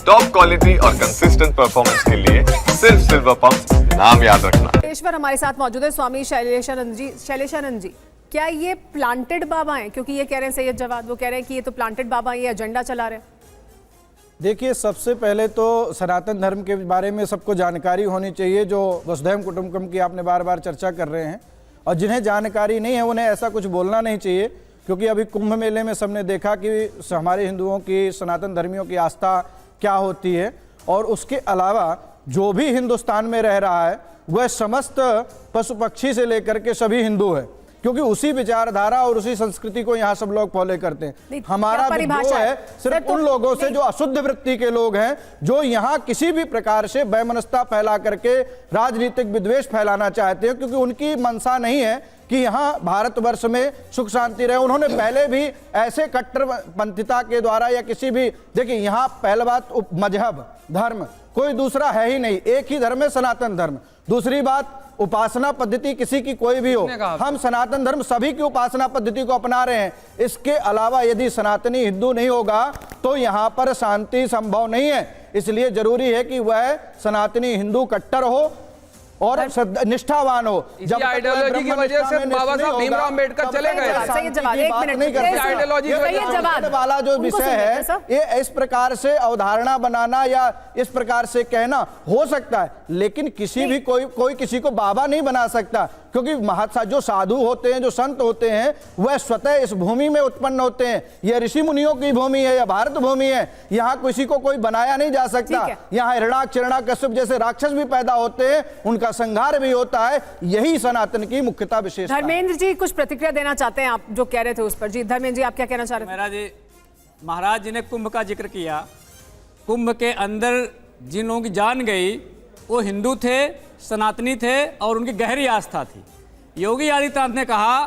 Top quality और consistent performance के लिए सिर्फ सिल्वर पंप नाम याद रखना। ईश्वर हमारे साथ मौजूद है, स्वामी शैलेशानंद जी, क्या ये प्लांटेड बाबा हैं? क्योंकि ये कह रहे हैं सैयद जवाद, वो कह रहे हैं कि ये तो प्लांटेड बाबा, ये एजेंडा चला रहे हैं। देखिए, सबसे पहले तो सनातन धर्म के बारे में सबको जानकारी होनी चाहिए, जो वसुधैव कुटुंबकम की आपने बार बार चर्चा कर रहे हैं, और जिन्हें जानकारी नहीं है उन्हें ऐसा कुछ बोलना नहीं चाहिए। क्योंकि अभी कुंभ मेले में सबने देखा कि हमारे हिंदुओं की, सनातन धर्मियों की आस्था क्या होती है, और उसके अलावा जो भी हिंदुस्तान में रह रहा है वह समस्त पशु पक्षी से लेकर के सभी हिंदू है, क्योंकि उसी विचारधारा और उसी संस्कृति को यहाँ सब लोग फॉलो करते हैं। हमारा विद्रोह है सिर्फ उन लोगों से जो अशुद्ध वृत्ति के लोग हैं, जो यहाँ किसी भी प्रकार से वैमनस्यता फैला करके राजनीतिक विद्वेष फैलाना चाहते हैं, क्योंकि उनकी मंशा नहीं है कि यहाँ भारतवर्ष में सुख शांति रहे। उन्होंने पहले भी ऐसे कट्टरपंथिता के द्वारा या किसी भी, देखिए यहाँ पहला बात मजहब धर्म कोई दूसरा है ही नहीं, एक ही धर्म है सनातन धर्म। दूसरी बात, उपासना पद्धति किसी की कोई भी हो, हम सनातन धर्म सभी की उपासना पद्धति को अपना रहे हैं। इसके अलावा यदि सनातनी हिंदू नहीं होगा तो यहाँ पर शांति संभव नहीं है। इसलिए जरूरी है कि वह सनातनी हिंदू कट्टर हो और निष्ठावान हो। जब आइडियोलॉजी की वजह से बाबा साहब भीमराव अम्बेडकर चले गए। वाला जो विषय है, ये इस प्रकार से अवधारणा बनाना या इस प्रकार से कहना हो सकता है, लेकिन किसी भी कोई किसी को बाबा नहीं बना सकता। क्योंकि जो साधु होते हैं, जो संत होते हैं, वह स्वतः इस भूमि में उत्पन्न होते हैं। यह ऋषि मुनियों की भूमि है या भारत भूमि है, यहाँ किसी को कोई बनाया नहीं जा सकता। यहाँ हिरण्याक्ष कश्यप जैसे राक्षस भी पैदा होते हैं, उनका संहार भी होता है। यही सनातन की मुख्यता विशेषता। धर्मेंद्र जी कुछ प्रतिक्रिया देना चाहते हैं आप जो कह रहे थे उस पर? जी धर्मेंद्र जी, आप क्या कहना चाह रहे थे? महाराज जी ने कुंभ का जिक्र किया। कुंभ के अंदर जिन लोगों की जान गई वो हिंदू थे, सनातनी थे और उनकी गहरी आस्था थी। योगी आदित्यनाथ ने कहा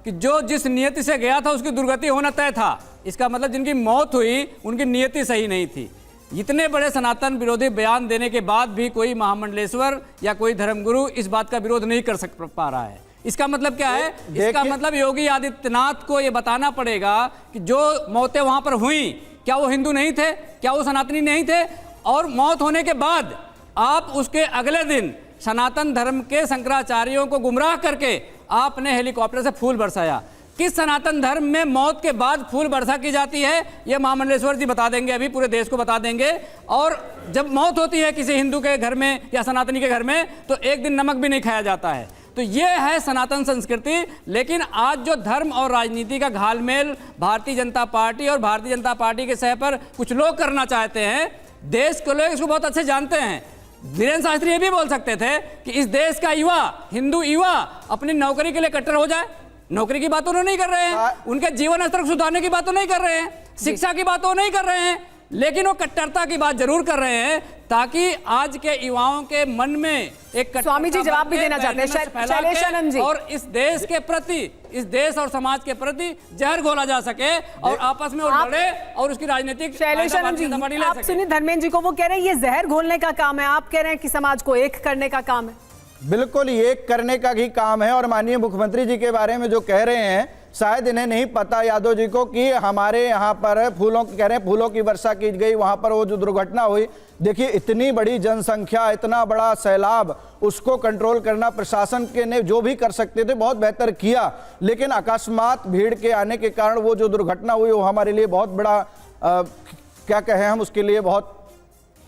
कि जो जिस नियति से गया था उसकी दुर्गति होना तय था। इसका मतलब जिनकी मौत हुई उनकी नियति सही नहीं थी। इतने बड़े सनातन विरोधी बयान देने के बाद भी कोई महामंडलेश्वर या कोई धर्मगुरु इस बात का विरोध नहीं कर पा रहा है। इसका मतलब क्या है? इसका मतलब योगी आदित्यनाथ को यह बताना पड़ेगा कि जो मौतें वहां पर हुई, क्या वो हिंदू नहीं थे, क्या वो सनातनी नहीं थे? और मौत होने के बाद आप उसके अगले दिन सनातन धर्म के शंकराचार्यों को गुमराह करके आपने हेलीकॉप्टर से फूल बरसाया। किस सनातन धर्म में मौत के बाद फूल वर्षा की जाती है, यह महामंडलेश्वर जी बता देंगे, अभी पूरे देश को बता देंगे। और जब मौत होती है किसी हिंदू के घर में या सनातनी के घर में तो एक दिन नमक भी नहीं खाया जाता है। तो ये है सनातन संस्कृति। लेकिन आज जो धर्म और राजनीति का घालमेल भारतीय जनता पार्टी और भारतीय जनता पार्टी के सह पर कुछ लोग करना चाहते हैं, देश के लोग इसको बहुत अच्छे जानते हैं। वीरेंद्र शास्त्री ये भी बोल सकते थे कि इस देश का युवा, हिंदू युवा अपनी नौकरी के लिए कट्टर हो जाए। नौकरी की बात उन्होंने नहीं कर रहे हैं, उनके जीवन स्तर को सुधारने की बात नहीं कर रहे हैं, शिक्षा की बात नहीं कर रहे हैं, लेकिन वो कट्टरता की बात जरूर कर रहे हैं ताकि आज के युवाओं के मन में एक स्वामी जी जवाब भी देना चाहते हैं शैलेशानंद जी, और इस देश के प्रति, इस देश और समाज के प्रति जहर घोला जा सके और आपस में लड़े और उसकी राजनीतिक। शैलेशानंद जी, आप सुनिए धर्मेंद्र जी को, वो कह रहे हैं ये जहर घोलने का काम है, आप कह रहे हैं कि समाज को एक करने का काम है। बिल्कुल एक करने का ही काम है। और माननीय मुख्यमंत्री जी के बारे में जो कह रहे हैं, शायद इन्हें नहीं पता यादव जी को कि हमारे यहाँ पर फूलों की, कह रहे हैं फूलों की वर्षा की गई, वहाँ पर वो जो दुर्घटना हुई, देखिए इतनी बड़ी जनसंख्या, इतना बड़ा सैलाब, उसको कंट्रोल करना प्रशासन के ने जो भी कर सकते थे बहुत बेहतर किया। लेकिन अकस्मात भीड़ के आने के कारण वो जो दुर्घटना हुई वो हमारे लिए बहुत बड़ा क्या कहें, हम उसके लिए बहुत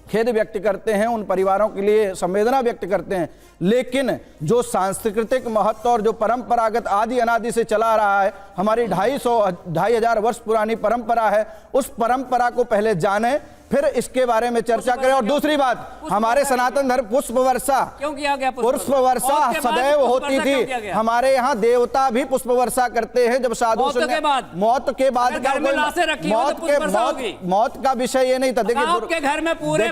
खेद व्यक्त करते हैं, उन परिवारों के लिए संवेदना व्यक्त करते हैं। लेकिन जो सांस्कृतिक महत्व और जो परंपरागत आदि अनादि से चला रहा है, हमारी 2,500 वर्ष पुरानी परंपरा है, उस परंपरा को पहले जाने, फिर इसके बारे में चर्चा करें। और दूसरी बात, हमारे सनातन धर्म पुष्प वर्षा क्यों किया गया? पुष्प वर्षा सदैव होती थी। हमारे यहाँ देवता भी पुष्प वर्षा करते हैं। जब साधु मौत के बाद मौत का विषय ये नहीं था। देखिए घर में पूरे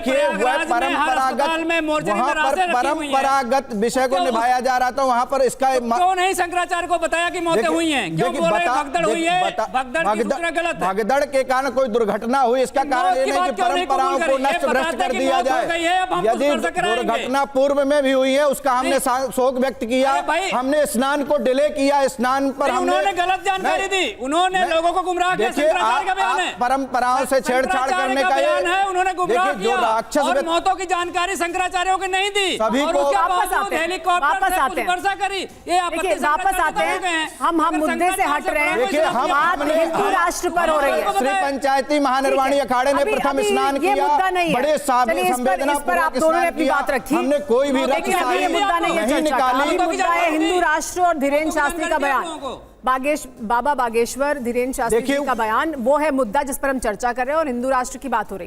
परंपरागत विषय को निभाया जा रहा था, वहाँ पर इसका क्यों नहीं शंकराचार्य को बताया कि मौतें हुई हैं? भगदड़ के कारण कोई दुर्घटना हुई, इसका कारण ये नहीं कि परंपराओं को नष्ट भ्रष्ट कर दिया जाए। यदि दुर्घटना पूर्व में भी हुई है उसका हमने शोक व्यक्त किया, हमने स्नान को डिले किया, स्नान पर उन्होंने गलत जानकारी दी, उन्होंने लोगों को गुमराह किया। शंकराचार्य का बयान है, परंपराओं से छेड़छाड़ करने का बयान है, उन्होंने गुमराह किया और राक्षस मौतों की जानकारी शंकराचार्यों को नहीं दी। सभी को वापस आते हैं, वर्षा करी, ये देखिए वापस आते हैं, हम मुद्दे से हट रहे हैं। देखिए बात हिंदू राष्ट्र पर हो रही है। श्री पंचायती महानिर्वाणी अखाड़े ने प्रथम स्नान किया, बड़े संवेदनापूर्वक स्नान किया, हमने कोई भी रक्त ये मुद्दा नहीं है, निकाली। मुद्दा है हिंदू राष्ट्र और धीरेन्द्र शास्त्री का बयान, बाबा बागेश्वर धीरेन्द्र शास्त्री जी का बयान, वो है मुद्दा जिस पर हम चर्चा कर रहे हैं और हिंदू राष्ट्र की बात हो रही है।